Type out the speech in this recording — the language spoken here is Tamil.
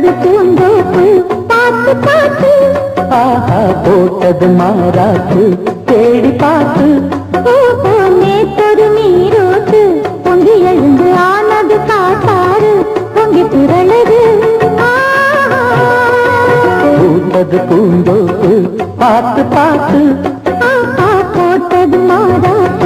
போட்டது பூந்தோப்பு பார்த்து பார்த்து ஆஹா போட்டது மாறாத்து தேடி பார்த்து நேத்தொரு நீரோட்டு பொங்கி எழுந்து ஆனது காட்டாறு பொங்கி திரளது பூத்தது பூந்தோப்பு பார்த்து பார்த்து போட்டது மாறாத்து